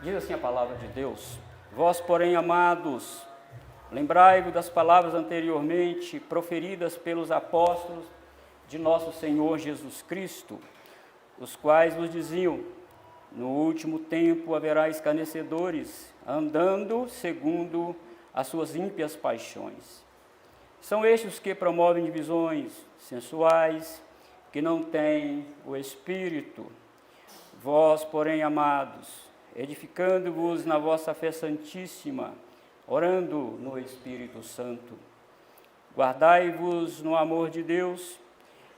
Diz assim a palavra de Deus: vós, porém, amados, lembrai-vos das palavras anteriormente proferidas pelos apóstolos de nosso Senhor Jesus Cristo, os quais vos diziam: no último tempo haverá escarnecedores, andando segundo as suas ímpias paixões. São estes os que promovem divisões sensuais, que não têm o Espírito. Vós, porém, amados, edificando-vos na vossa fé santíssima, orando no Espírito Santo, guardai-vos no amor de Deus,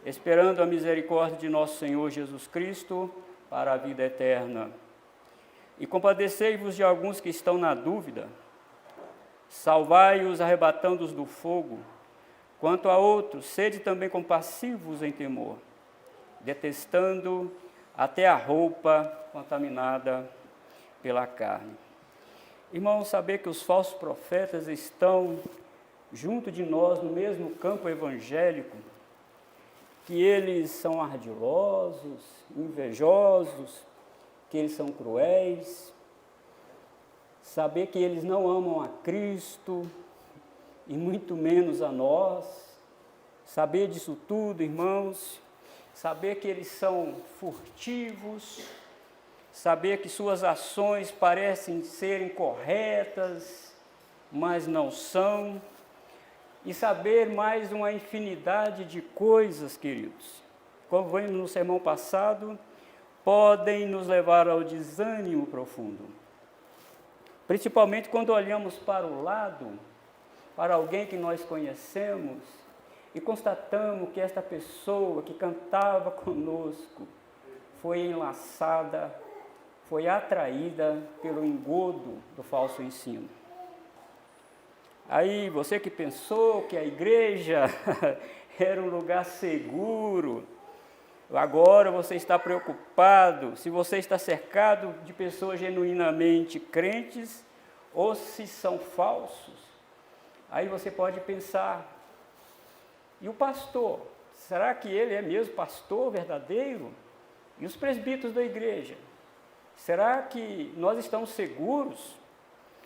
esperando a misericórdia de nosso Senhor Jesus Cristo para a vida eterna. E compadecei-vos de alguns que estão na dúvida, salvai-os arrebatando-os do fogo. Quanto a outros, sede também compassivos em temor, detestando até a roupa contaminada pela carne. Irmãos, saber que os falsos profetas estão junto de nós no mesmo campo evangélico, que eles são ardilosos, invejosos, que eles são cruéis, saber que eles não amam a Cristo e muito menos a nós, saber disso tudo, irmãos, saber que eles são furtivos, saber que suas ações parecem serem corretas, mas não são, e saber mais uma infinidade de coisas, queridos, como vimos no sermão passado, podem nos levar ao desânimo profundo. Principalmente quando olhamos para o lado, para alguém que nós conhecemos, e constatamos que esta pessoa que cantava conosco foi enlaçada, foi atraída pelo engodo do falso ensino. Aí, você que pensou que a igreja era um lugar seguro, agora você está preocupado se você está cercado de pessoas genuinamente crentes ou se são falsos. Aí você pode pensar, e o pastor? Será que ele é mesmo pastor verdadeiro? E os presbíteros da igreja? Será que nós estamos seguros?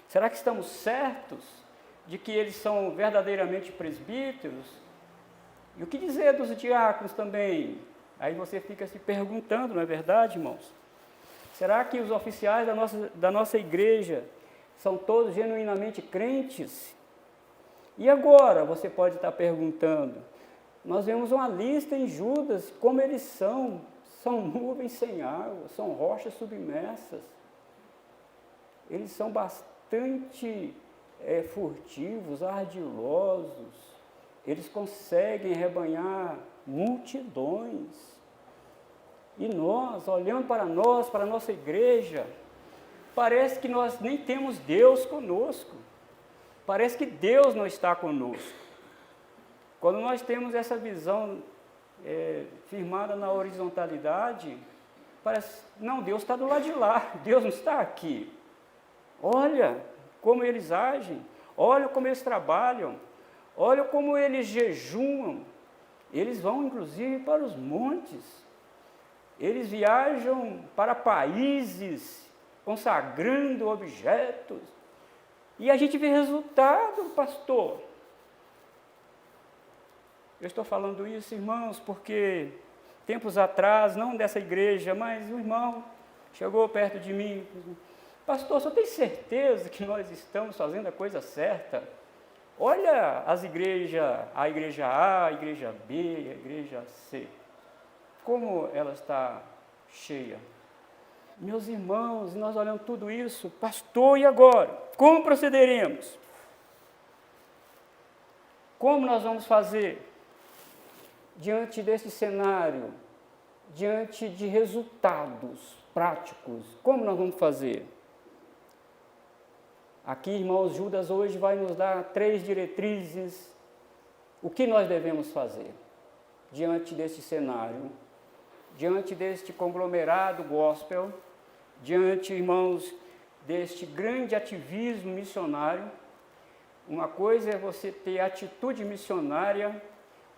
Será que estamos certos de que eles são verdadeiramente presbíteros? E o que dizer dos diáconos também? Aí você fica se perguntando, não é verdade, irmãos? Será que os oficiais da nossa igreja são todos genuinamente crentes? E agora, você pode estar perguntando, nós vemos uma lista em Judas, como eles são nuvens sem água, são rochas submersas. Eles são bastante furtivos, ardilosos, eles conseguem rebanhar multidões. E nós, olhando para nós, para a nossa igreja, parece que nós nem temos Deus conosco. Parece que Deus não está conosco. Quando nós temos essa visão firmada na horizontalidade, parece, não, Deus está do lado de lá, Deus não está aqui. Olha como eles agem, olha como eles trabalham, olha como eles jejuam. Eles vão, inclusive, para os montes. Eles viajam para países, consagrando objetos. E a gente vê resultado, pastor. Eu estou falando isso, irmãos, porque tempos atrás, não dessa igreja, mas um irmão chegou perto de mim. Pastor, só tem certeza que nós estamos fazendo a coisa certa? Olha as igrejas, a igreja A, a igreja B, a igreja C. Como ela está cheia. Meus irmãos, nós olhamos tudo isso, pastor, e agora? Como procederemos? Como nós vamos fazer diante desse cenário, diante de resultados práticos? Como nós vamos fazer? Aqui, irmãos, Judas hoje vai nos dar 3 diretrizes. O que nós devemos fazer diante desse cenário, diante deste conglomerado gospel, diante, irmãos, deste grande ativismo missionário. Uma coisa é você ter atitude missionária,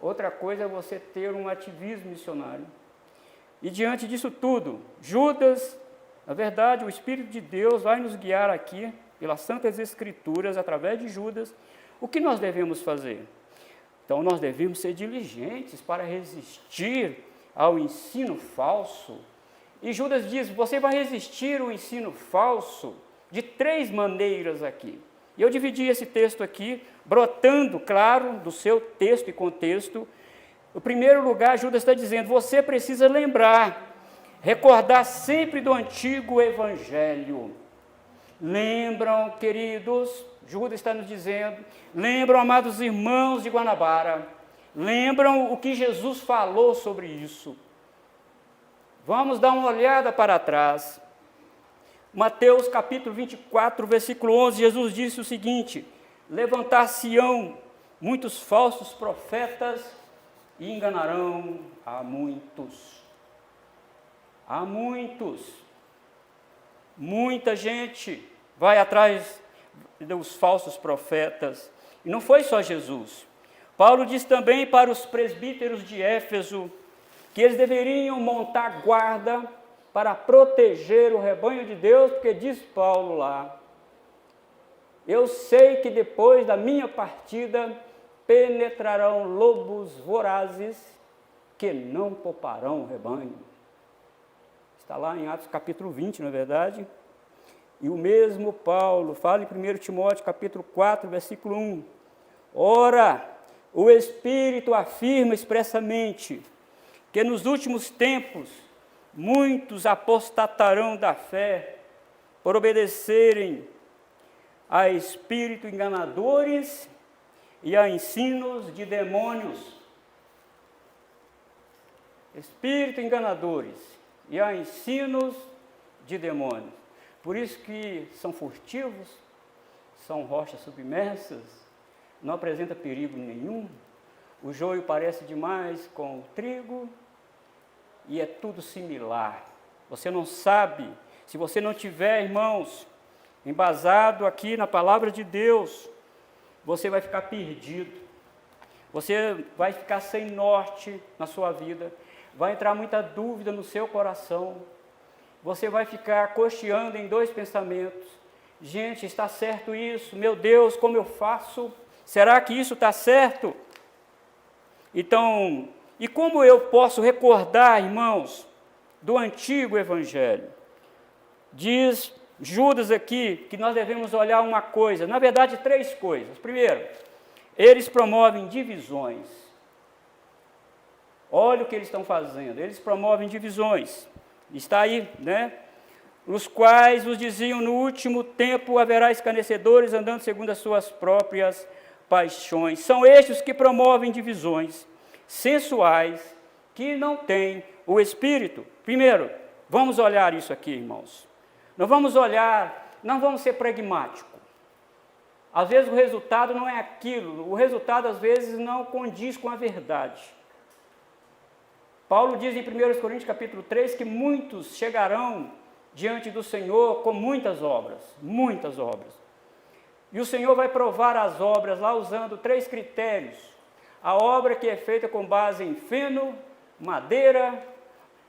outra coisa é você ter um ativismo missionário. E diante disso tudo, Judas Na verdade, o Espírito de Deus vai nos guiar aqui, pelas Santas Escrituras, através de Judas, o que nós devemos fazer. Então, nós devemos ser diligentes para resistir ao ensino falso. E Judas diz, você vai resistir ao ensino falso de 3 maneiras aqui. E eu dividi esse texto aqui, brotando, claro, do seu texto e contexto. No primeiro lugar, Judas está dizendo, você precisa lembrar, recordar sempre do antigo evangelho. Lembram, queridos, Judas está nos dizendo, lembram, amados irmãos de Guanabara, lembram o que Jesus falou sobre isso. Vamos dar uma olhada para trás. Mateus capítulo 24, versículo 11, Jesus disse o seguinte, levantar-se-ão muitos falsos profetas e enganarão a muitos. Há muitos. Muita gente vai atrás dos falsos profetas. E não foi só Jesus. Paulo diz também para os presbíteros de Éfeso que eles deveriam montar guarda para proteger o rebanho de Deus, porque diz Paulo lá, eu sei que depois da minha partida penetrarão lobos vorazes que não pouparão o rebanho. Está lá em Atos capítulo 20, não é verdade? E o mesmo Paulo fala em 1 Timóteo capítulo 4, versículo 1. Ora, o Espírito afirma expressamente que nos últimos tempos muitos apostatarão da fé por obedecerem a espíritos enganadores e a ensinos de demônios. Espíritos enganadores e a ensinos de demônios. Por isso que são furtivos, são rochas submersas, não apresenta perigo nenhum. O joio parece demais com o trigo e é tudo similar. Você não sabe, se você não tiver, irmãos, embasado aqui na palavra de Deus, você vai ficar perdido. Você vai ficar sem norte na sua vida. Vai entrar muita dúvida no seu coração. Você vai ficar cocheando em 2 pensamentos. Gente, está certo isso? Meu Deus, como eu faço? Será que isso está certo? Então, e como eu posso recordar, irmãos, do antigo evangelho? Diz Judas aqui que nós devemos olhar uma coisa, na verdade 3 coisas. Primeiro, eles promovem divisões. Olha o que eles estão fazendo, eles promovem divisões. Está aí, né? Os quais vos diziam, no último tempo haverá escarnecedores andando segundo as suas próprias paixões. São estes que promovem divisões sensuais, que não têm o Espírito. Primeiro, vamos olhar isso aqui, irmãos. Não vamos ser pragmáticos. Às vezes o resultado não é aquilo, o resultado às vezes não condiz com a verdade. Paulo diz em 1 Coríntios capítulo 3 que muitos chegarão diante do Senhor com muitas obras. E o Senhor vai provar as obras lá usando 3 critérios. A obra que é feita com base em feno, madeira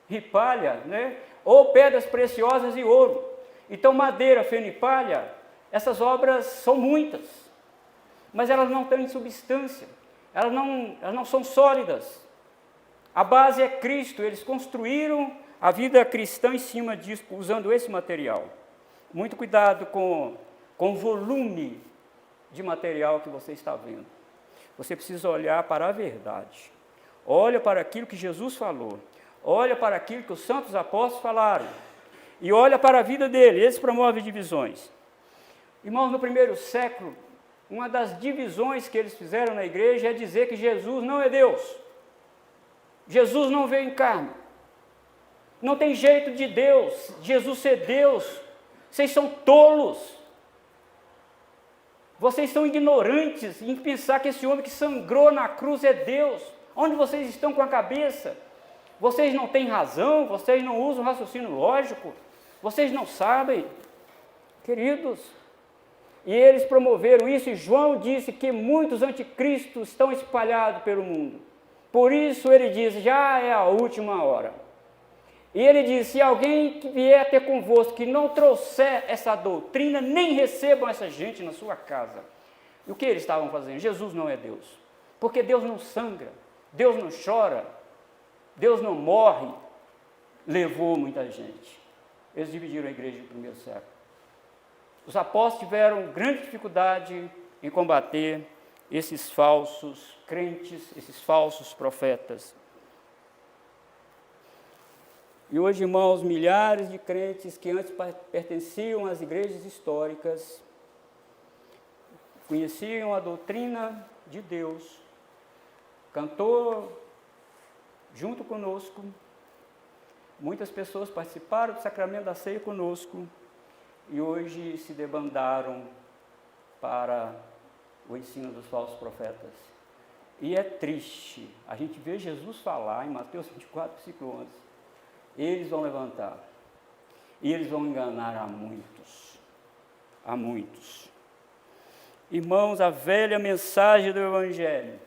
e palha, né? Ou pedras preciosas e ouro. Então, madeira, feno e palha, essas obras são muitas, mas elas não têm substância, elas não são sólidas. A base é Cristo, eles construíram a vida cristã em cima disso, usando esse material. Muito cuidado com o volume de material que você está vendo. Você precisa olhar para a verdade. Olha para aquilo que Jesus falou. Olha para aquilo que os santos apóstolos falaram. E olha para a vida dele. Eles promovem divisões. Irmãos, no primeiro século, uma das divisões que eles fizeram na igreja é dizer que Jesus não é Deus. Jesus não veio em carne. Não tem jeito de Deus, Jesus ser Deus. Vocês são tolos. Vocês são ignorantes em pensar que esse homem que sangrou na cruz é Deus. Onde vocês estão com a cabeça? Vocês não têm razão, vocês não usam raciocínio lógico, vocês não sabem. Queridos, e eles promoveram isso, e João disse que muitos anticristos estão espalhados pelo mundo. Por isso ele diz, já é a última hora. E ele diz, se alguém que vier ter convosco, que não trouxer essa doutrina, nem recebam essa gente na sua casa. E o que eles estavam fazendo? Jesus não é Deus. Porque Deus não sangra, Deus não chora, Deus não morre. Levou muita gente. Eles dividiram a igreja no primeiro século. Os apóstolos tiveram grande dificuldade em combater esses falsos crentes, esses falsos profetas. E hoje, irmãos, milhares de crentes que antes pertenciam às igrejas históricas, conheciam a doutrina de Deus, cantou junto conosco, muitas pessoas participaram do sacramento da ceia conosco e hoje se debandaram para o ensino dos falsos profetas. E é triste, a gente vê Jesus falar em Mateus 24, versículo 11, eles vão levantar e eles vão enganar a muitos, a muitos. Irmãos, a velha mensagem do Evangelho,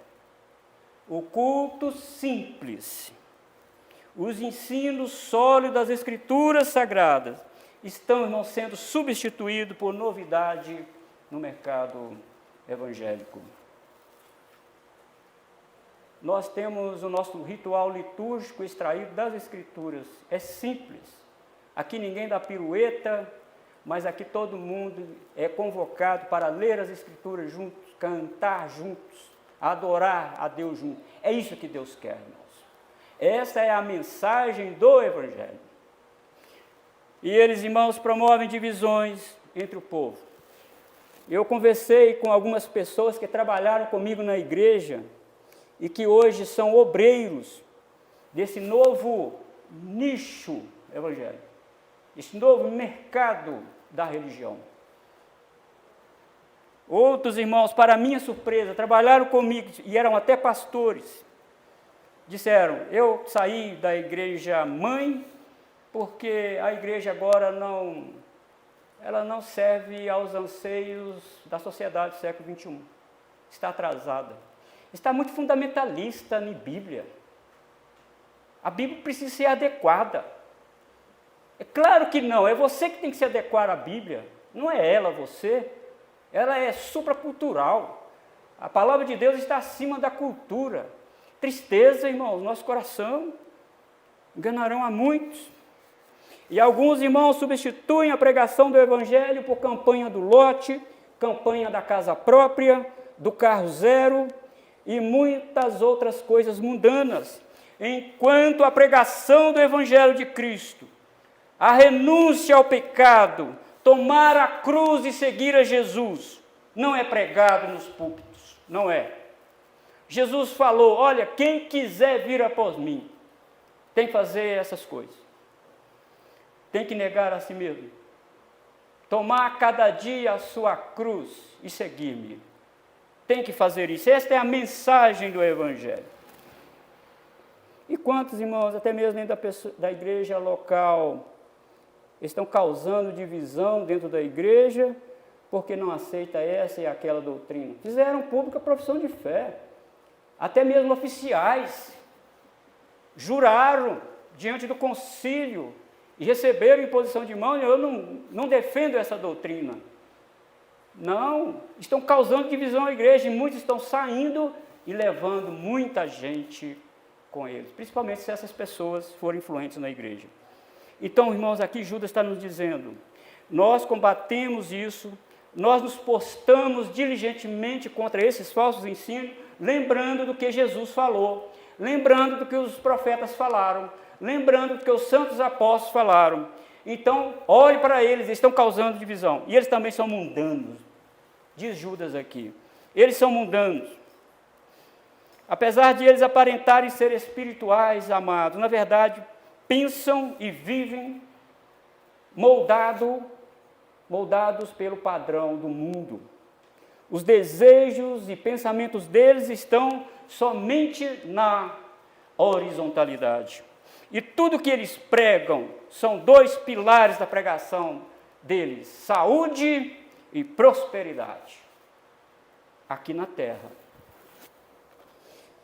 o culto simples, os ensinos sólidos das Escrituras Sagradas estão, irmãos, sendo substituídos por novidade no mercado evangélico. Nós temos o nosso ritual litúrgico extraído das Escrituras. É simples. Aqui ninguém dá pirueta, mas aqui todo mundo é convocado para ler as Escrituras juntos, cantar juntos, adorar a Deus juntos. É isso que Deus quer, irmãos. Essa é a mensagem do Evangelho. E eles, irmãos, promovem divisões entre o povo. Eu conversei com algumas pessoas que trabalharam comigo na igreja e que hoje são obreiros desse novo nicho evangélico, esse novo mercado da religião. Outros irmãos, para minha surpresa, trabalharam comigo e eram até pastores. Disseram, eu saí da igreja mãe porque a igreja agora ela não serve aos anseios da sociedade do século XXI. Está atrasada. Está muito fundamentalista na Bíblia. A Bíblia precisa ser adequada. É claro que não, é você que tem que se adequar à Bíblia. Não é ela, você. Ela é supracultural. A palavra de Deus está acima da cultura. Tristeza, irmãos, nosso coração enganarão a muitos. E alguns irmãos substituem a pregação do Evangelho por campanha do lote, campanha da casa própria, do carro zero e muitas outras coisas mundanas. Enquanto a pregação do Evangelho de Cristo, a renúncia ao pecado, tomar a cruz e seguir a Jesus, não é pregado nos púlpitos, não é. Jesus falou, olha, quem quiser vir após mim, tem que fazer essas coisas. Tem que negar a si mesmo. Tomar cada dia a sua cruz e seguir-me. Tem que fazer isso. Esta é a mensagem do Evangelho. E quantos irmãos, até mesmo dentro da igreja local, estão causando divisão dentro da igreja porque não aceita essa e aquela doutrina? Fizeram pública profissão de fé. Até mesmo oficiais juraram diante do concílio e receberam imposição de mão. Eu não defendo essa doutrina. Não, estão causando divisão à igreja e muitos estão saindo e levando muita gente com eles, principalmente se essas pessoas forem influentes na igreja. Então, irmãos, aqui Judas está nos dizendo, nós combatemos isso, nós nos postamos diligentemente contra esses falsos ensinos, lembrando do que Jesus falou, lembrando do que os profetas falaram, lembrando do que os santos apóstolos falaram. Então, olhe para eles estão causando divisão. E eles também são mundanos, diz Judas aqui. Eles são mundanos. Apesar de eles aparentarem ser espirituais, amados, na verdade, pensam e vivem moldados pelo padrão do mundo. Os desejos e pensamentos deles estão somente na horizontalidade. E tudo que eles pregam são dois pilares da pregação deles: saúde e prosperidade, aqui na terra.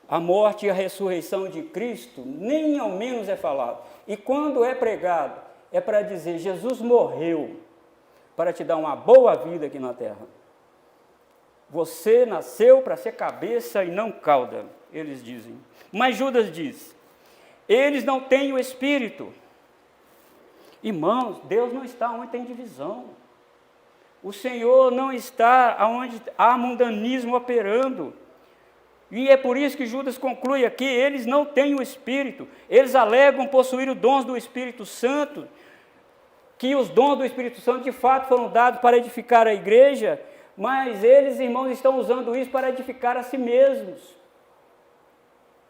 A morte e a ressurreição de Cristo nem ao menos é falado. E quando é pregado, é para dizer, Jesus morreu para te dar uma boa vida aqui na terra. Você nasceu para ser cabeça e não cauda, eles dizem. Mas Judas diz, eles não têm o Espírito. Irmãos, Deus não está onde tem divisão. O Senhor não está onde há mundanismo operando. E é por isso que Judas conclui aqui, eles não têm o Espírito. Eles alegam possuir os dons do Espírito Santo, que os dons do Espírito Santo de fato foram dados para edificar a igreja, mas eles, irmãos, estão usando isso para edificar a si mesmos.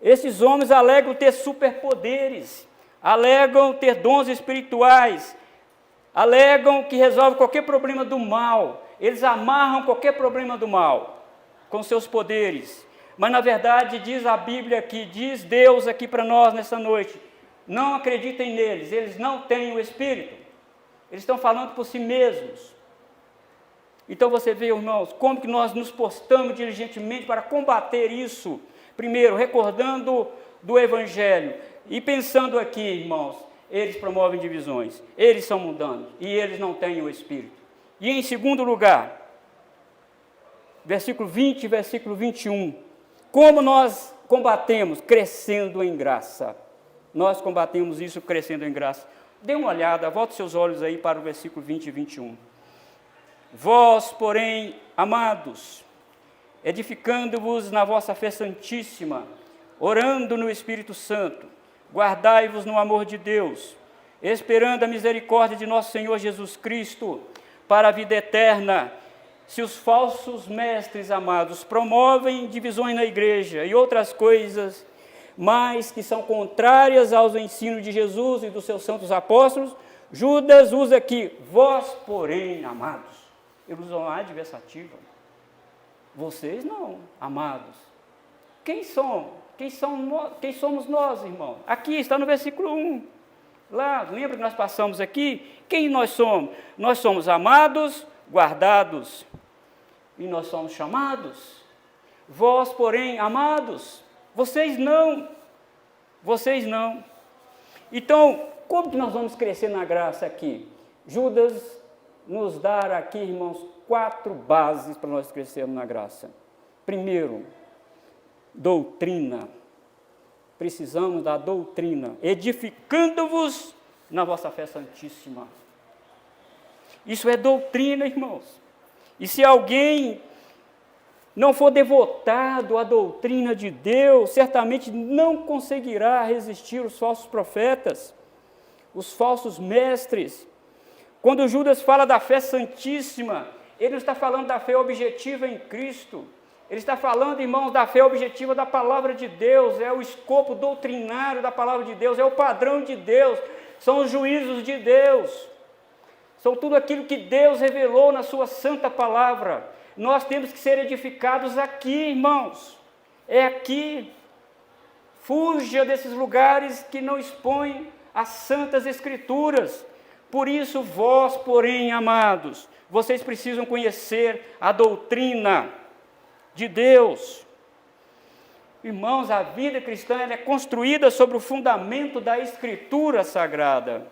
Esses homens alegam ter superpoderes, alegam ter dons espirituais, alegam que resolvem qualquer problema do mal, eles amarram qualquer problema do mal com seus poderes, mas na verdade diz a Bíblia aqui, diz Deus aqui para nós nessa noite, não acreditem neles, eles não têm o Espírito, eles estão falando por si mesmos. Então você vê, irmãos, como que nós nos postamos diligentemente para combater isso, primeiro recordando do Evangelho, e pensando aqui, irmãos, eles promovem divisões, eles são mundanos, e eles não têm o Espírito. E em segundo lugar, versículo 20 e versículo 21, como nós combatemos? Crescendo em graça. Nós combatemos isso crescendo em graça. Dê uma olhada, volte seus olhos aí para o versículo 20 e 21. Vós, porém, amados, edificando-vos na vossa fé santíssima, orando no Espírito Santo, guardai-vos no amor de Deus, esperando a misericórdia de nosso Senhor Jesus Cristo, para a vida eterna. Se os falsos mestres, amados, promovem divisões na igreja e outras coisas, mas que são contrárias aos ensinos de Jesus e dos seus santos apóstolos, Judas usa aqui, vós, porém, amados. Ele usa uma adversativa. Vocês não, amados. Quem somos nós, irmão? Aqui está no versículo 1. Lá, lembra que nós passamos aqui? Quem nós somos? Nós somos amados, guardados. E nós somos chamados. Vós, porém, amados. Vocês não. Vocês não. Então, como que nós vamos crescer na graça aqui? Judas nos dá aqui, irmãos, 4 bases para nós crescermos na graça. Primeiro, doutrina. Precisamos da doutrina, edificando-vos na vossa fé santíssima. Isso é doutrina, irmãos. E se alguém não for devotado à doutrina de Deus, certamente não conseguirá resistir os falsos profetas, os falsos mestres. Quando Judas fala da fé santíssima, ele não está falando da fé objetiva em Cristo. Ele está falando, irmãos, da fé objetiva da palavra de Deus, é o escopo doutrinário da palavra de Deus, é o padrão de Deus, são os juízos de Deus, são tudo aquilo que Deus revelou na sua santa palavra. Nós temos que ser edificados aqui, irmãos, é aqui. Fuja desses lugares que não expõem as santas escrituras. Por isso, vós, porém, amados, vocês precisam conhecer a doutrina de Deus. Irmãos, a vida cristã ela é construída sobre o fundamento da Escritura Sagrada.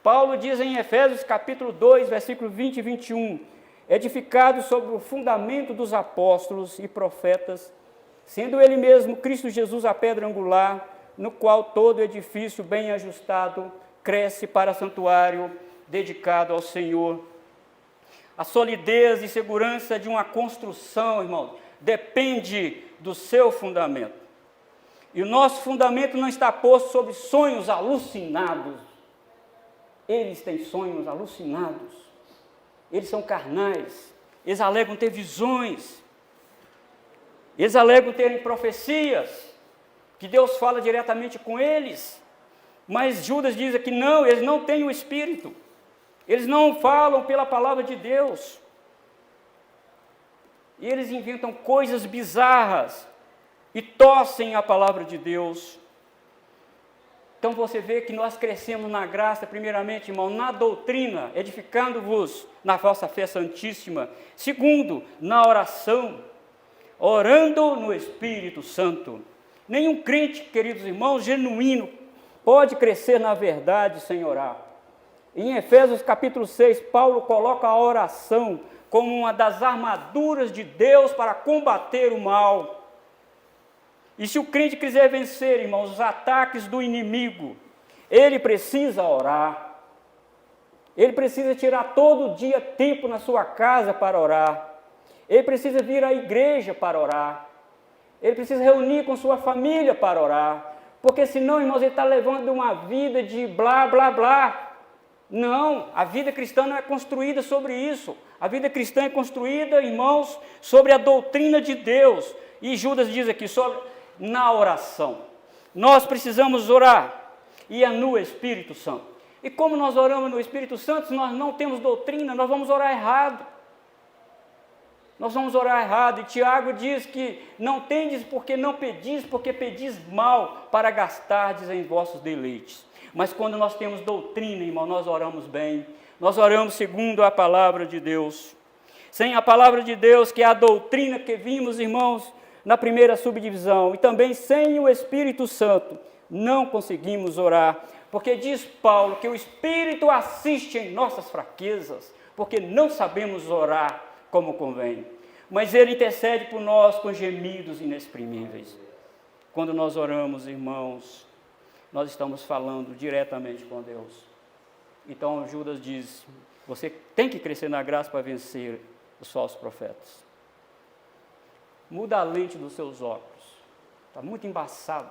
Paulo diz em Efésios capítulo 2, versículo 20 e 21, edificado sobre o fundamento dos apóstolos e profetas, sendo ele mesmo Cristo Jesus a pedra angular, no qual todo edifício bem ajustado cresce para santuário dedicado ao Senhor. A solidez e segurança de uma construção, irmãos, depende do seu fundamento. E o nosso fundamento não está posto sobre sonhos alucinados. Eles têm sonhos alucinados. Eles são carnais. Eles alegam ter visões. Eles alegam terem profecias, que Deus fala diretamente com eles. Mas Judas diz aqui, não, eles não têm o Espírito. Eles não falam pela palavra de Deus. E eles inventam coisas bizarras e torcem a palavra de Deus. Então você vê que nós crescemos na graça, primeiramente, irmão, na doutrina, edificando-vos na vossa fé santíssima. Segundo, na oração, orando no Espírito Santo. Nenhum crente, queridos irmãos, genuíno, pode crescer na verdade sem orar. Em Efésios capítulo 6, Paulo coloca a oração como uma das armaduras de Deus para combater o mal. E se o crente quiser vencer, irmãos, os ataques do inimigo, ele precisa orar. Ele precisa tirar todo dia tempo na sua casa para orar. Ele precisa vir à igreja para orar. Ele precisa reunir com sua família para orar. Porque senão, irmãos, ele está levando uma vida de blá, blá, blá. Não, a vida cristã não é construída sobre isso. A vida cristã é construída, irmãos, sobre a doutrina de Deus. E Judas diz aqui, na oração. Nós precisamos orar, e é no Espírito Santo. E como nós oramos no Espírito Santo, se nós não temos doutrina, nós vamos orar errado. Nós vamos orar errado, e Tiago diz que não tendes porque não pedis, porque pedis mal, para gastardes em vossos deleites. Mas quando nós temos doutrina, irmão, nós oramos bem, nós oramos segundo a palavra de Deus. Sem a palavra de Deus, que é a doutrina que vimos, irmãos, na primeira subdivisão, e também sem o Espírito Santo, não conseguimos orar, porque diz Paulo que o Espírito assiste em nossas fraquezas, porque não sabemos orar como convém, mas Ele intercede por nós com gemidos inexprimíveis. Quando nós oramos, irmãos, nós estamos falando diretamente com Deus. Então Judas diz, você tem que crescer na graça para vencer os falsos profetas. Muda a lente dos seus óculos, está muito embaçado,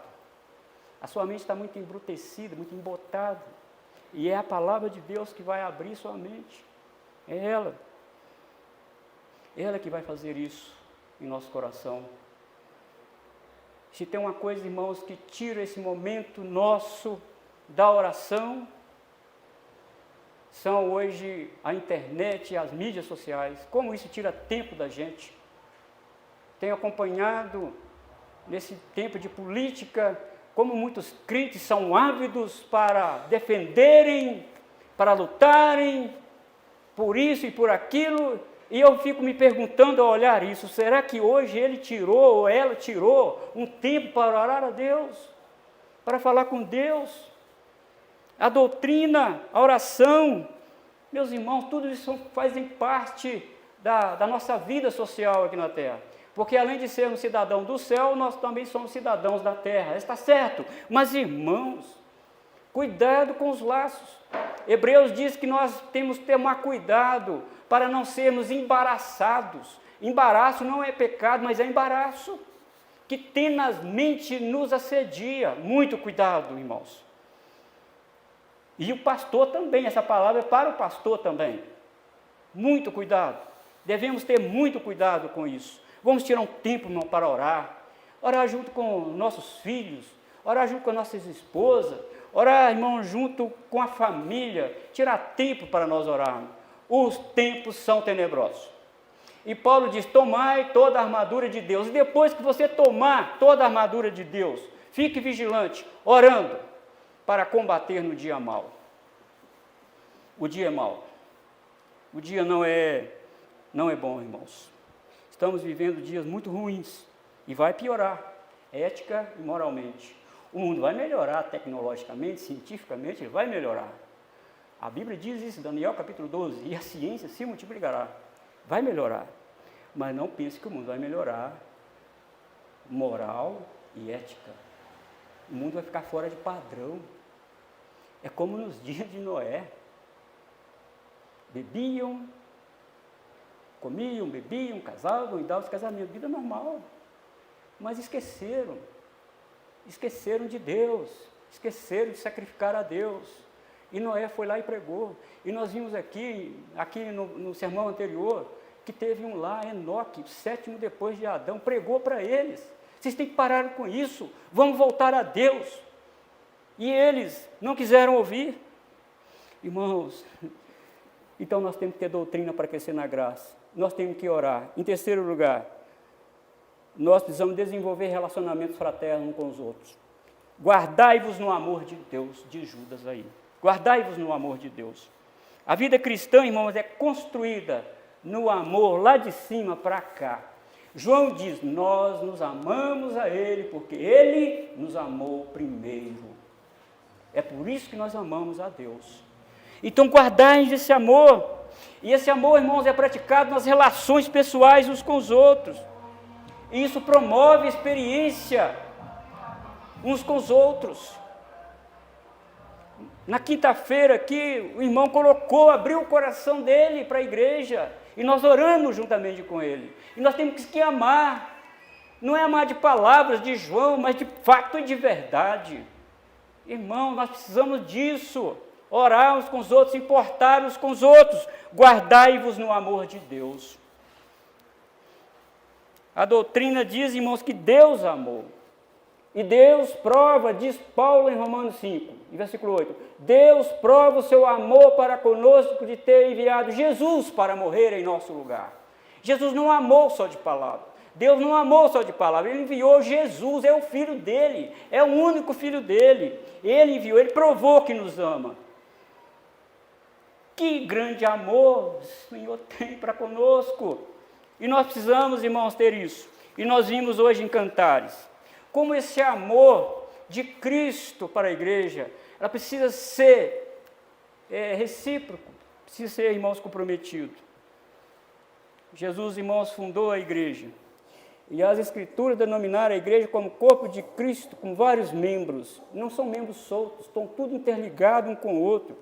a sua mente está muito embrutecida, muito embotada, e é a palavra de Deus que vai abrir sua mente, é ela que vai fazer isso em nosso coração. Se tem uma coisa, irmãos, que tira esse momento nosso da oração, são hoje a internet e as mídias sociais. Como isso tira tempo da gente. Tenho acompanhado nesse tempo de política, como muitos crentes são ávidos para defenderem, para lutarem por isso e por aquilo. E eu fico me perguntando ao olhar isso, será que hoje ele tirou, ou ela tirou, um tempo para orar a Deus? Para falar com Deus? A doutrina, a oração, meus irmãos, tudo isso fazem parte da nossa vida social aqui na Terra. Porque além de sermos cidadãos do céu, nós também somos cidadãos da terra, está certo. Mas irmãos, cuidado com os laços. Hebreus diz que nós temos que tomar cuidado para não sermos embaraçados. Embaraço não é pecado, mas é embaraço, que tenazmente nos assedia. Muito cuidado, irmãos. E o pastor também, essa palavra é para o pastor também. Muito cuidado. Devemos ter muito cuidado com isso. Vamos tirar um tempo, irmão, para orar junto com nossos filhos, orar junto com nossas esposas, orar, irmão, junto com a família, tirar tempo para nós orarmos. Os tempos são tenebrosos. E Paulo diz, tomai toda a armadura de Deus. E depois que você tomar toda a armadura de Deus, fique vigilante, orando, para combater no dia mau. O dia é mau. O dia não é bom, irmãos. Estamos vivendo dias muito ruins e vai piorar, ética e moralmente. O mundo vai melhorar tecnologicamente, cientificamente, ele vai melhorar. A Bíblia diz isso, Daniel capítulo 12, e a ciência se multiplicará. Vai melhorar, mas não pense que o mundo vai melhorar moral e ética. O mundo vai ficar fora de padrão. É como nos dias de Noé. Bebiam, comiam, bebiam, casavam e davam os casamentos, vida normal. Mas esqueceram de Deus, esqueceram de sacrificar a Deus. E Noé foi lá e pregou. E nós vimos aqui no sermão anterior, que teve um lá, Enoque, o sétimo depois de Adão, pregou para eles. Vocês têm que parar com isso, vamos voltar a Deus. E eles não quiseram ouvir. Irmãos, então nós temos que ter doutrina para crescer na graça. Nós temos que orar. Em terceiro lugar, nós precisamos desenvolver relacionamentos fraternos uns com os outros. Guardai-vos no amor de Deus, diz Judas aí. Guardai-vos no amor de Deus. A vida cristã, irmãos, é construída no amor lá de cima para cá. João diz, nós nos amamos a Ele porque Ele nos amou primeiro. É por isso que nós amamos a Deus. Então guardai esse amor. E esse amor, irmãos, é praticado nas relações pessoais uns com os outros. E isso promove experiência uns com os outros. Na quinta-feira aqui, o irmão abriu o coração dele para a igreja. E nós oramos juntamente com ele. E nós temos que amar. Não é amar de palavras de João, mas de fato e de verdade. Irmão, nós precisamos disso. Orar uns com os outros, importar uns com os outros. Guardai-vos no amor de Deus. A doutrina diz, irmãos, que Deus amou. E Deus prova, diz Paulo em Romanos 5, em versículo 8, Deus prova o seu amor para conosco de ter enviado Jesus para morrer em nosso lugar. Jesus não amou só de palavra. Deus não amou só de palavra. Ele enviou Jesus, é o Filho dele, é o único Filho dele. Ele enviou, ele provou que nos ama. Que grande amor o Senhor tem para conosco. E nós precisamos, irmãos, ter isso. E nós vimos hoje em Cantares como esse amor de Cristo para a igreja, ela precisa ser recíproco, precisa ser, irmãos, comprometido. Jesus, irmãos, fundou a igreja. E as Escrituras denominaram a igreja como corpo de Cristo, com vários membros. Não são membros soltos, estão tudo interligados um com o outro.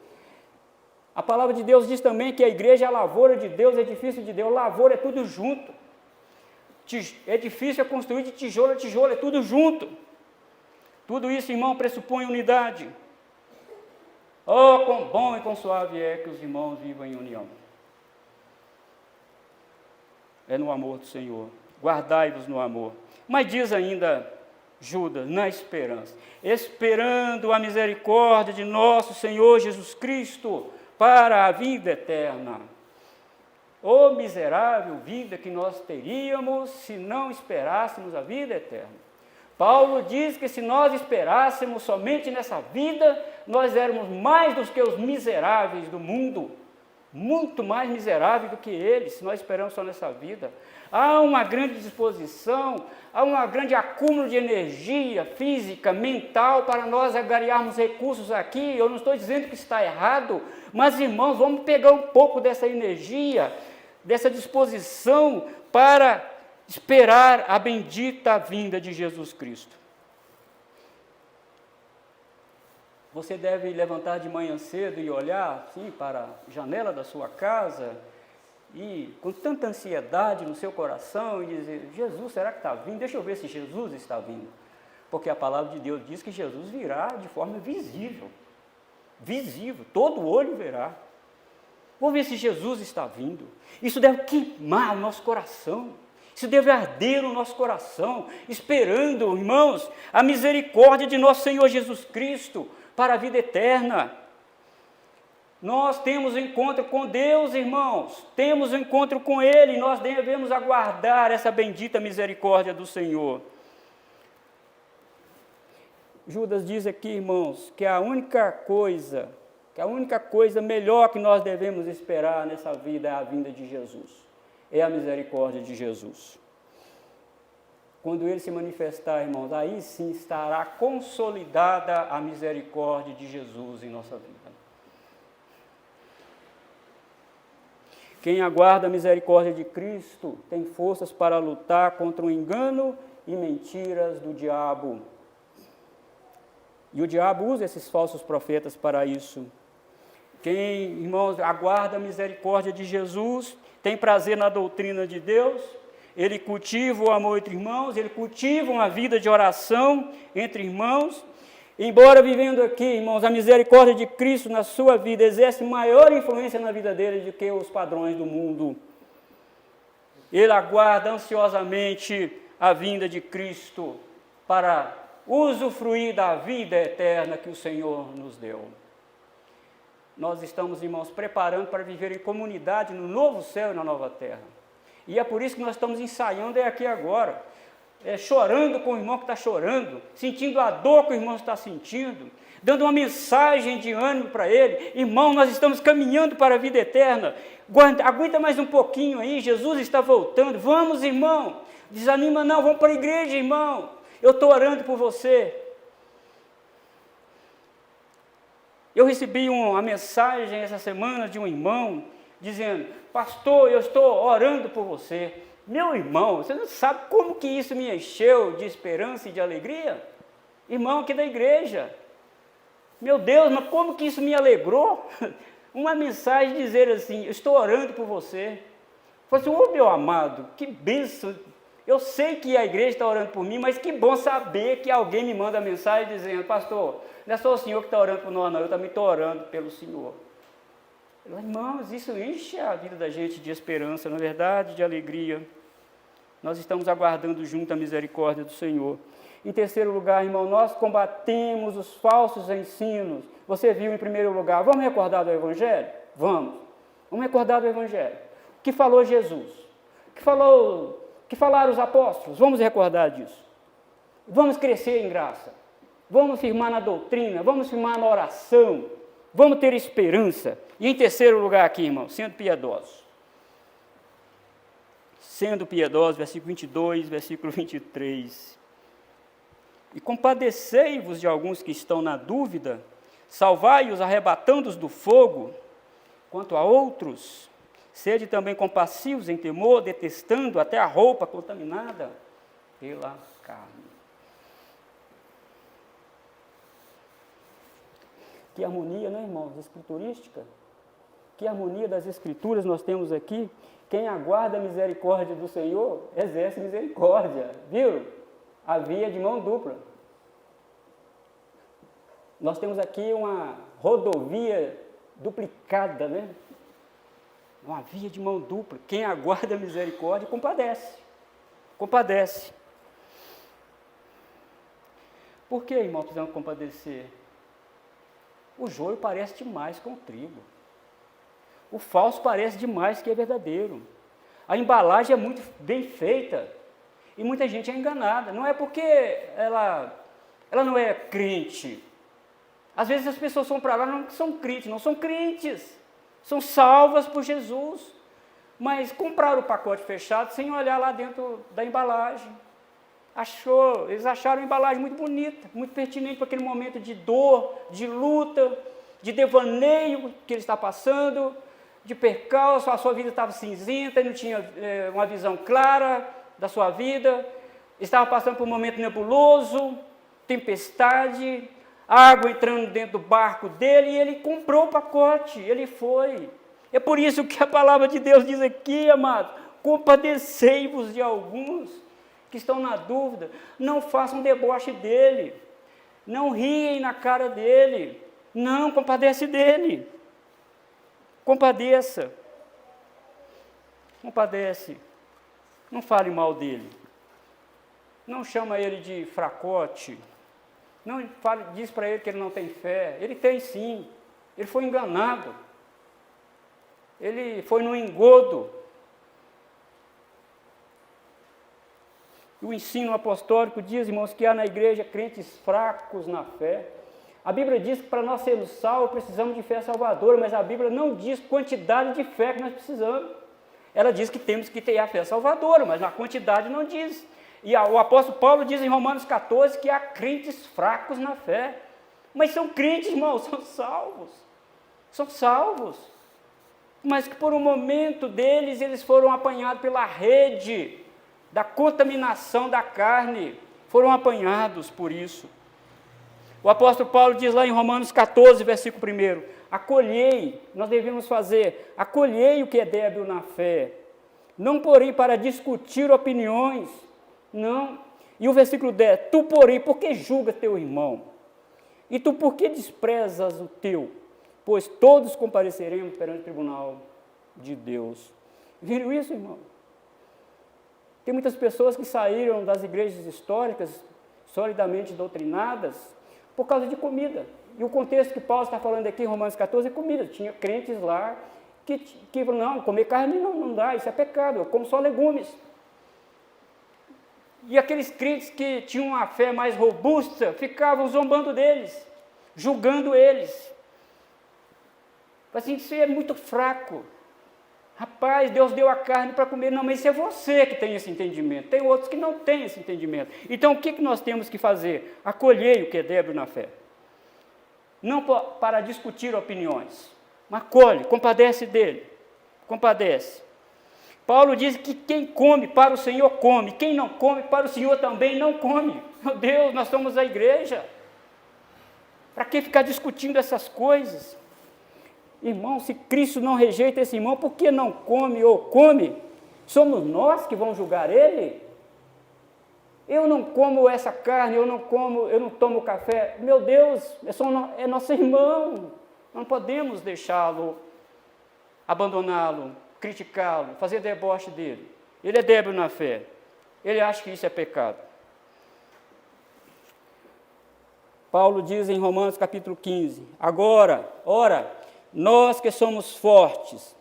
A palavra de Deus diz também que a igreja é a lavoura de Deus, é edifício de Deus. Lavoura é tudo junto. Edifício é construído de tijolo a tijolo, é tudo junto. Tudo isso, irmão, pressupõe unidade. Oh, quão bom e quão suave é que os irmãos vivam em união. É no amor do Senhor. Guardai-vos no amor. Mas diz ainda Judas, na esperança. Esperando a misericórdia de nosso Senhor Jesus Cristo para a vida eterna. Ô miserável vida que nós teríamos se não esperássemos a vida eterna. Paulo diz que se nós esperássemos somente nessa vida, nós éramos mais do que os miseráveis do mundo, muito mais miseráveis do que eles, se nós esperamos só nessa vida. Há uma grande disposição, há um grande acúmulo de energia física, mental, para nós agariarmos recursos aqui. Eu não estou dizendo que está errado, mas, irmãos, vamos pegar um pouco dessa energia, dessa disposição para esperar a bendita vinda de Jesus Cristo. Você deve levantar de manhã cedo e olhar assim, para a janela da sua casa e com tanta ansiedade no seu coração e dizer, Jesus, será que está vindo? Deixa eu ver se Jesus está vindo. Porque a palavra de Deus diz que Jesus virá de forma visível. Visível, todo olho verá. Vou ver se Jesus está vindo. Isso deve queimar o nosso coração. Isso deve arder no nosso coração, esperando, irmãos, a misericórdia de nosso Senhor Jesus Cristo para a vida eterna. Nós temos um encontro com Deus, irmãos. Temos um encontro com Ele. Nós devemos aguardar essa bendita misericórdia do Senhor. Judas diz aqui, irmãos, que a única coisa melhor que nós devemos esperar nessa vida é a vinda de Jesus, é a misericórdia de Jesus. Quando Ele se manifestar, irmãos, aí sim estará consolidada a misericórdia de Jesus em nossa vida. Quem aguarda a misericórdia de Cristo tem forças para lutar contra o engano e mentiras do diabo. E o diabo usa esses falsos profetas para isso. Quem, irmãos, aguarda a misericórdia de Jesus, tem prazer na doutrina de Deus, ele cultiva o amor entre irmãos, ele cultiva uma vida de oração entre irmãos. Embora vivendo aqui, irmãos, a misericórdia de Cristo na sua vida exerce maior influência na vida dele do que os padrões do mundo. Ele aguarda ansiosamente a vinda de Cristo para usufruir da vida eterna que o Senhor nos deu. Nós estamos, irmãos, preparando para viver em comunidade no novo céu e na nova terra. E é por isso que nós estamos ensaiando aqui agora, chorando com o irmão que está chorando, sentindo a dor que o irmão está sentindo, dando uma mensagem de ânimo para ele. Irmão, nós estamos caminhando para a vida eterna. Aguenta mais um pouquinho aí, Jesus está voltando. Vamos, irmão. Desanima não, vamos para a igreja, irmão. Eu estou orando por você. Eu recebi uma mensagem essa semana de um irmão dizendo: pastor, eu estou orando por você. Meu irmão, você não sabe como que isso me encheu de esperança e de alegria? Irmão aqui da igreja. Meu Deus, mas como que isso me alegrou? Uma mensagem dizer assim: eu estou orando por você. Eu falei assim: ô meu amado, que bênção. Eu sei que a igreja está orando por mim, mas que bom saber que alguém me manda mensagem dizendo: pastor, não é só o senhor que está orando por nós, não, eu também estou orando pelo senhor. Irmãos, isso enche a vida da gente de esperança, na verdade, de alegria. Nós estamos aguardando junto a misericórdia do Senhor. Em terceiro lugar, irmão, nós combatemos os falsos ensinos. Você viu em primeiro lugar, vamos recordar do Evangelho? Vamos recordar do Evangelho. O que falou Jesus? O que falaram os apóstolos? Vamos recordar disso. Vamos crescer em graça. Vamos firmar na doutrina, vamos firmar na oração. Vamos ter esperança. E em terceiro lugar aqui, irmão, sendo piedosos. Sendo piedosos, versículo 22, versículo 23. E compadecei-vos de alguns que estão na dúvida, salvai-os arrebatando-os do fogo. Quanto a outros, sede também compassivos em temor, detestando até a roupa contaminada pela carne. Que harmonia, né, irmãos? Escriturística. Que harmonia das Escrituras nós temos aqui. Quem aguarda a misericórdia do Senhor, exerce misericórdia. Viu? A via de mão dupla. Nós temos aqui uma rodovia duplicada, né? Uma via de mão dupla. Quem aguarda a misericórdia, compadece. Compadece. Por que, irmão, precisamos compadecer? O joio parece demais com o trigo. O falso parece demais que é verdadeiro. A embalagem é muito bem feita e muita gente é enganada. Não é porque ela não é crente. Às vezes as pessoas vão para lá não são crentes, não são crentes. São salvas por Jesus. Mas compraram o pacote fechado sem olhar lá dentro da embalagem. Eles acharam a embalagem muito bonita, muito pertinente para aquele momento de dor, de luta, de devaneio que ele está passando, de percalço, a sua vida estava cinzenta, ele não tinha uma visão clara da sua vida, estava passando por um momento nebuloso, tempestade, água entrando dentro do barco dele, e ele comprou o pacote, ele foi. É por isso que a palavra de Deus diz aqui, amados: compadecei-vos de alguns que estão na dúvida, não façam deboche dele, não riem na cara dele, não, compadece dele, compadeça, compadece, não fale mal dele, não chama ele de fracote, não diz para ele que ele não tem fé, ele tem sim, ele foi enganado, ele foi no engodo. O ensino apostólico diz, irmãos, que há na igreja crentes fracos na fé. A Bíblia diz que para nós sermos salvos precisamos de fé salvadora, mas a Bíblia não diz quantidade de fé que nós precisamos. Ela diz que temos que ter a fé salvadora, mas na quantidade não diz. E o apóstolo Paulo diz em Romanos 14 que há crentes fracos na fé. Mas são crentes, irmãos, são salvos. São salvos. Mas que por um momento deles, eles foram apanhados pela rede da contaminação da carne, foram apanhados por isso. O apóstolo Paulo diz lá em Romanos 14, versículo 1, acolhei, nós devemos fazer, acolhei o que é débil na fé, não porém para discutir opiniões, não. E o versículo 10, tu porém, por que julgas teu irmão? E tu por que desprezas o teu? Pois todos compareceremos perante o tribunal de Deus. Viram isso, irmão? Tem muitas pessoas que saíram das igrejas históricas, solidamente doutrinadas, por causa de comida. E o contexto que Paulo está falando aqui em Romanos 14 é comida. Tinha crentes lá que não, comer carne não dá, isso é pecado, eu como só legumes. E aqueles crentes que tinham uma fé mais robusta, ficavam zombando deles, julgando eles. Assim, isso é muito fraco. Rapaz, Deus deu a carne para comer. Não, mas isso é você que tem esse entendimento. Tem outros que não têm esse entendimento. Então, o que nós temos que fazer? Acolher o que é débil na fé. não para discutir opiniões, mas colhe, compadece dele, compadece. Paulo diz que quem come para o Senhor come, quem não come para o Senhor também não come. Meu Deus, nós somos a igreja. Para que ficar discutindo essas coisas? Irmão, se Cristo não rejeita esse irmão, por que não come ou come? Somos nós que vamos julgar ele? Eu não como essa carne, eu não tomo café. Meu Deus, é nosso irmão. Não podemos deixá-lo, abandoná-lo, criticá-lo, fazer deboche dele. Ele é débil na fé. Ele acha que isso é pecado. Paulo diz em Romanos capítulo 15, agora, ora, nós que somos fortes,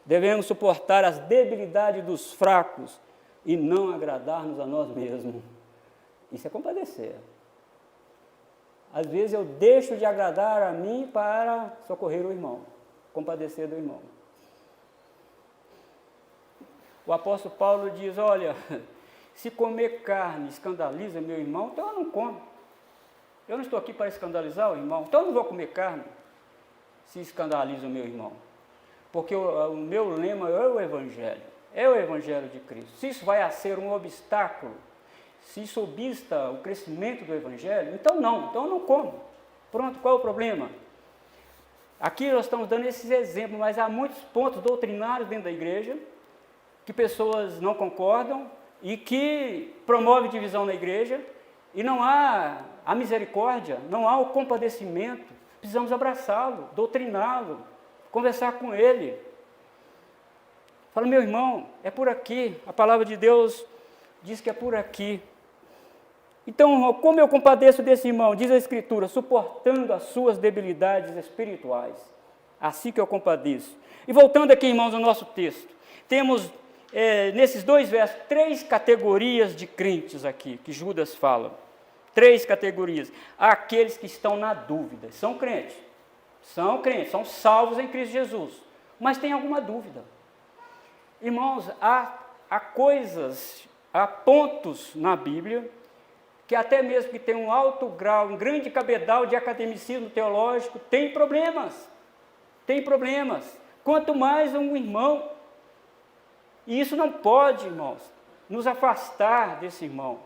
devemos suportar as debilidades dos fracos e não agradar-nos a nós mesmos. Isso é compadecer. Às vezes eu deixo de agradar a mim para socorrer o irmão, compadecer do irmão. O apóstolo Paulo diz, olha, se comer carne escandaliza meu irmão, então eu não como. Eu não estou aqui para escandalizar o irmão, então eu não vou comer carne se escandaliza o meu irmão. Porque o meu lema é o Evangelho de Cristo. Se isso vai ser um obstáculo, se isso obsta o crescimento do Evangelho, então eu não como. Pronto, qual é o problema? Aqui nós estamos dando esses exemplos, mas há muitos pontos doutrinários dentro da igreja, que pessoas não concordam e que promovem divisão na igreja, e não há a misericórdia, não há o compadecimento. Precisamos abraçá-lo, doutriná-lo, conversar com ele. Fala, meu irmão, é por aqui, a palavra de Deus diz que é por aqui. Então, como eu compadeço desse irmão? Diz a Escritura, suportando as suas debilidades espirituais. Assim que eu compadeço. E voltando aqui, irmãos, ao nosso texto, temos nesses 2 versos 3 categorias de crentes aqui, que Judas fala. 3 categorias. Há aqueles que estão na dúvida, são crentes, são salvos em Cristo Jesus, mas tem alguma dúvida. Irmãos, há coisas, há pontos na Bíblia, que até mesmo que tem um alto grau, um grande cabedal de academicismo teológico, tem problemas. Quanto mais um irmão. E isso não pode, irmãos, nos afastar desse irmão,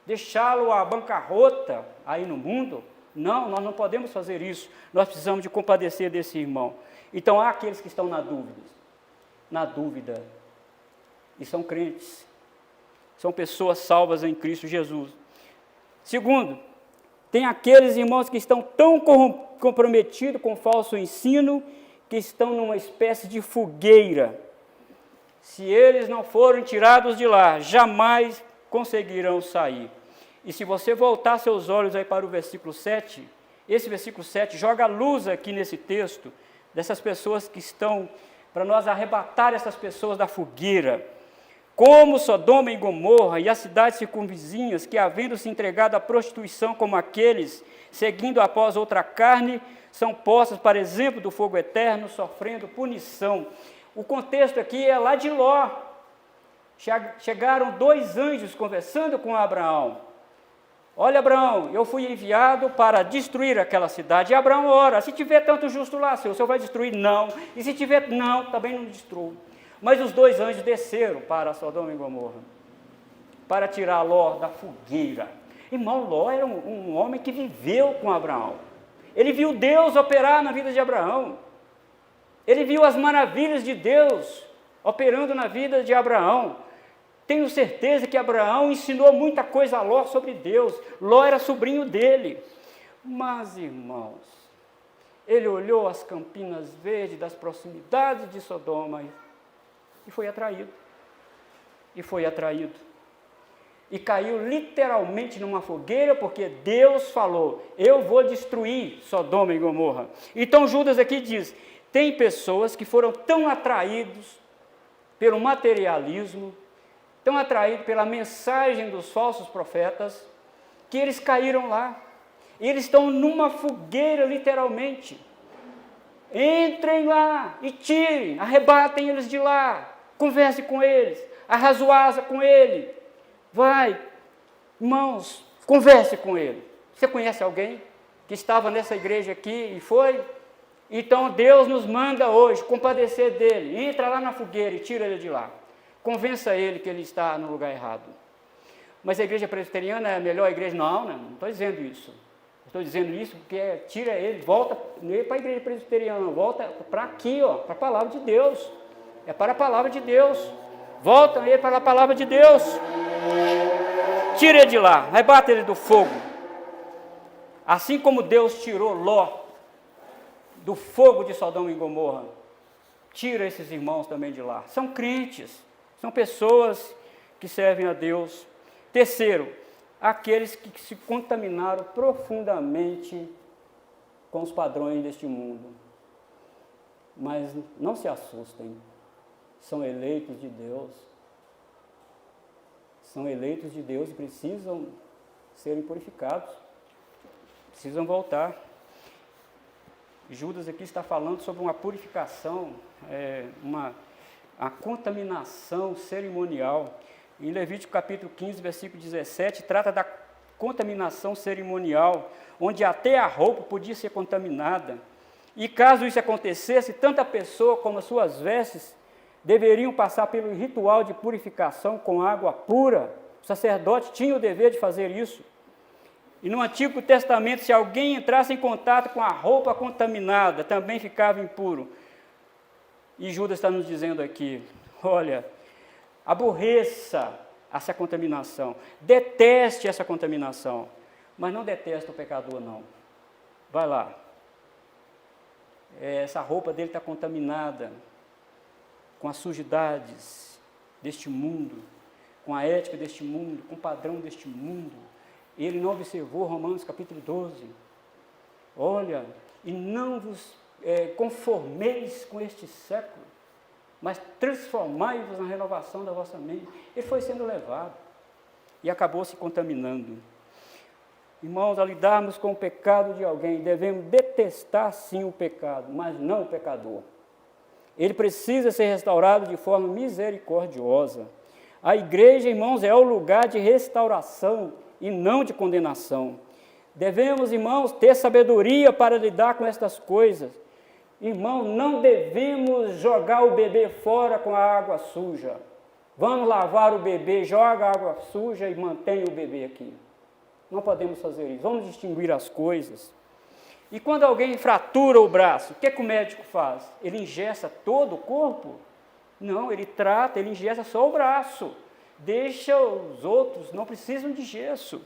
deixá-lo à bancarrota aí no mundo. Não, nós não podemos fazer isso. Nós precisamos de compadecer desse irmão. Então, há aqueles que estão na dúvida, e são crentes, são pessoas salvas em Cristo Jesus. Segundo, tem aqueles irmãos que estão tão comprometidos com o falso ensino, que estão numa espécie de fogueira. Se eles não forem tirados de lá, jamais conseguirão sair. E se você voltar seus olhos aí para o versículo 7, esse versículo 7 joga luz aqui nesse texto, dessas pessoas que estão, para nós arrebatar essas pessoas da fogueira. Como Sodoma e Gomorra e as cidades circunvizinhas, que havendo se entregado à prostituição como aqueles, seguindo após outra carne, são postas para exemplo do fogo eterno, sofrendo punição. O contexto aqui é lá de Ló. Chegaram 2 anjos conversando com Abraão. Olha, Abraão, eu fui enviado para destruir aquela cidade. E Abraão ora, se tiver tanto justo lá, Senhor, o Senhor vai destruir? Não. E se tiver, não, também não destruo. Mas os 2 anjos desceram para Sodoma e Gomorra, para tirar Ló da fogueira. Irmão, Ló era um homem que viveu com Abraão. Ele viu Deus operar na vida de Abraão. Ele viu as maravilhas de Deus operando na vida de Abraão. Tenho certeza que Abraão ensinou muita coisa a Ló sobre Deus. Ló era sobrinho dele. Mas, irmãos, ele olhou as campinas verdes das proximidades de Sodoma e foi atraído. E caiu literalmente numa fogueira, porque Deus falou, eu vou destruir Sodoma e Gomorra. Então Judas aqui diz, tem pessoas que foram tão atraídos pelo materialismo, tão atraídos pela mensagem dos falsos profetas, que eles caíram lá. E eles estão numa fogueira, literalmente. Entrem lá e tirem, arrebatem eles de lá, converse com eles, arrazoasa com ele. Vai, irmãos, converse com ele. Você conhece alguém que estava nessa igreja aqui e foi. Então Deus nos manda hoje compadecer dele. Entra lá na fogueira e tira ele de lá. Convença ele que ele está no lugar errado. Mas a igreja presbiteriana é a melhor igreja? Não estou dizendo isso. Estou dizendo isso porque tira ele, volta para a igreja presbiteriana, volta para aqui, para a palavra de Deus. É para a palavra de Deus. Volta ele para a palavra de Deus. Tira ele de lá, arrebata ele do fogo. Assim como Deus tirou Ló do fogo de Sodoma e Gomorra, tira esses irmãos também de lá. São crentes, são pessoas que servem a Deus. Terceiro, aqueles que se contaminaram profundamente com os padrões deste mundo. Mas não se assustem, são eleitos de Deus. São eleitos de Deus e precisam serem purificados, precisam voltar. Judas aqui está falando sobre uma purificação, a contaminação cerimonial. Em Levítico capítulo 15, versículo 17, trata da contaminação cerimonial, onde até a roupa podia ser contaminada. E caso isso acontecesse, tanto a pessoa como as suas vestes deveriam passar pelo ritual de purificação com água pura. O sacerdote tinha o dever de fazer isso. E no Antigo Testamento, se alguém entrasse em contato com a roupa contaminada, também ficava impuro. E Judas está nos dizendo aqui, olha, aborreça essa contaminação, deteste essa contaminação, mas não detesta o pecador, não. Vai lá. Essa roupa dele está contaminada com as sujidades deste mundo, com a ética deste mundo, com o padrão deste mundo. Ele não observou Romanos capítulo 12. Olha, e não vos conformeis com este século, mas transformai-vos na renovação da vossa mente. Ele foi sendo levado e acabou se contaminando. Irmãos, ao lidarmos com o pecado de alguém, devemos detestar sim o pecado, mas não o pecador. Ele precisa ser restaurado de forma misericordiosa. A igreja, irmãos, é o lugar de restauração e não de condenação. Devemos, irmãos, ter sabedoria para lidar com estas coisas. Irmãos, não devemos jogar o bebê fora com a água suja. Vamos lavar o bebê, joga a água suja e mantém o bebê aqui. Não podemos fazer isso. Vamos distinguir as coisas. E quando alguém fratura o braço, o que o médico faz? Ele engessa todo o corpo? Não, ele trata, ele engessa só o braço. Deixa os outros, não precisam de gesso.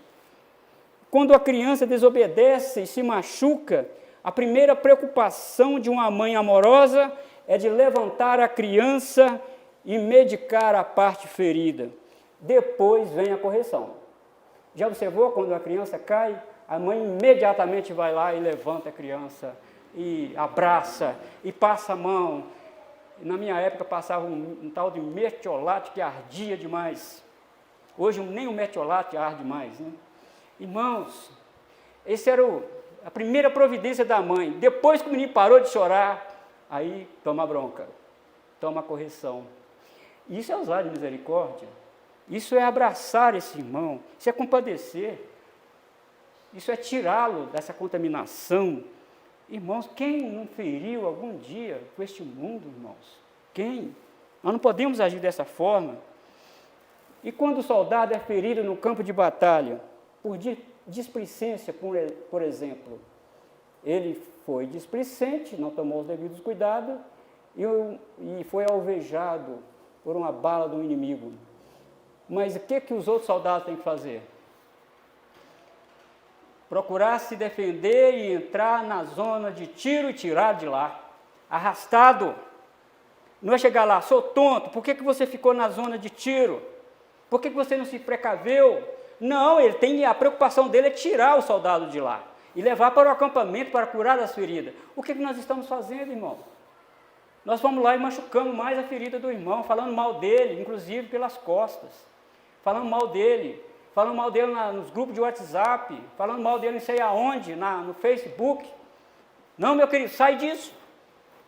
Quando a criança desobedece e se machuca, a primeira preocupação de uma mãe amorosa é de levantar a criança e medicar a parte ferida. Depois vem a correção. Já observou quando a criança cai? A mãe imediatamente vai lá e levanta a criança, e abraça, e passa a mão. Na minha época passava um tal de mertiolate que ardia demais. Hoje nem o mertiolate arde mais, né? Irmãos, essa era a primeira providência da mãe. Depois que o menino parou de chorar, aí toma a bronca, toma a correção. Isso é usar de misericórdia. Isso é abraçar esse irmão, isso é compadecer. Isso é tirá-lo dessa contaminação. Irmãos, quem não feriu algum dia com este mundo, irmãos? Quem? Nós não podemos agir dessa forma. E quando o soldado é ferido no campo de batalha, por displicência, por exemplo, ele foi displicente, não tomou os devidos cuidados e foi alvejado por uma bala do inimigo. Mas o que os outros soldados têm que fazer? Procurar se defender e entrar na zona de tiro e tirar de lá, arrastado. Não é chegar lá, sou tonto, por que você ficou na zona de tiro? Por que você não se precaveu? Não, a preocupação dele é tirar o soldado de lá e levar para o acampamento para curar as feridas. O que nós estamos fazendo, irmão? Nós vamos lá e machucamos mais a ferida do irmão, falando mal dele, inclusive pelas costas, falando mal dele nos grupos de WhatsApp, falando mal dele não sei aonde, no Facebook. Não, meu querido, sai disso.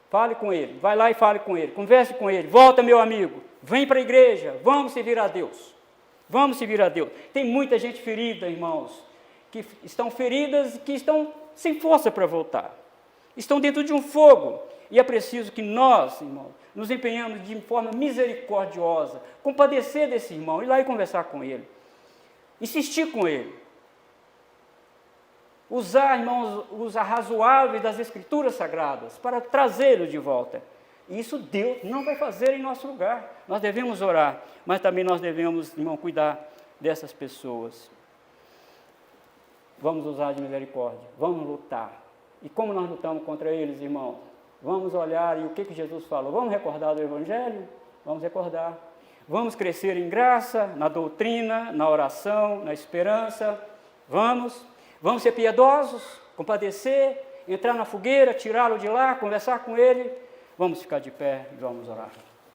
Fale com ele, vai lá e fale com ele, converse com ele, volta, meu amigo, vem para a igreja, vamos servir a Deus. Vamos servir a Deus. Tem muita gente ferida, irmãos, que estão feridas e que estão sem força para voltar. Estão dentro de um fogo. E é preciso que nós, irmãos, nos empenhamos de forma misericordiosa, compadecer desse irmão, ir lá e conversar com ele, insistir com ele. Usar, irmãos, os arrazoáveis das Escrituras Sagradas para trazê-lo de volta. E isso Deus não vai fazer em nosso lugar. Nós devemos orar, mas também nós devemos, irmão, cuidar dessas pessoas. Vamos usar de misericórdia, vamos lutar. E como nós lutamos contra eles, irmãos? Vamos olhar e o que Jesus falou? Vamos recordar do Evangelho? Vamos recordar. Vamos crescer em graça, na doutrina, na oração, na esperança. Vamos ser piedosos, compadecer, entrar na fogueira, tirá-lo de lá, conversar com ele. Vamos ficar de pé e vamos orar.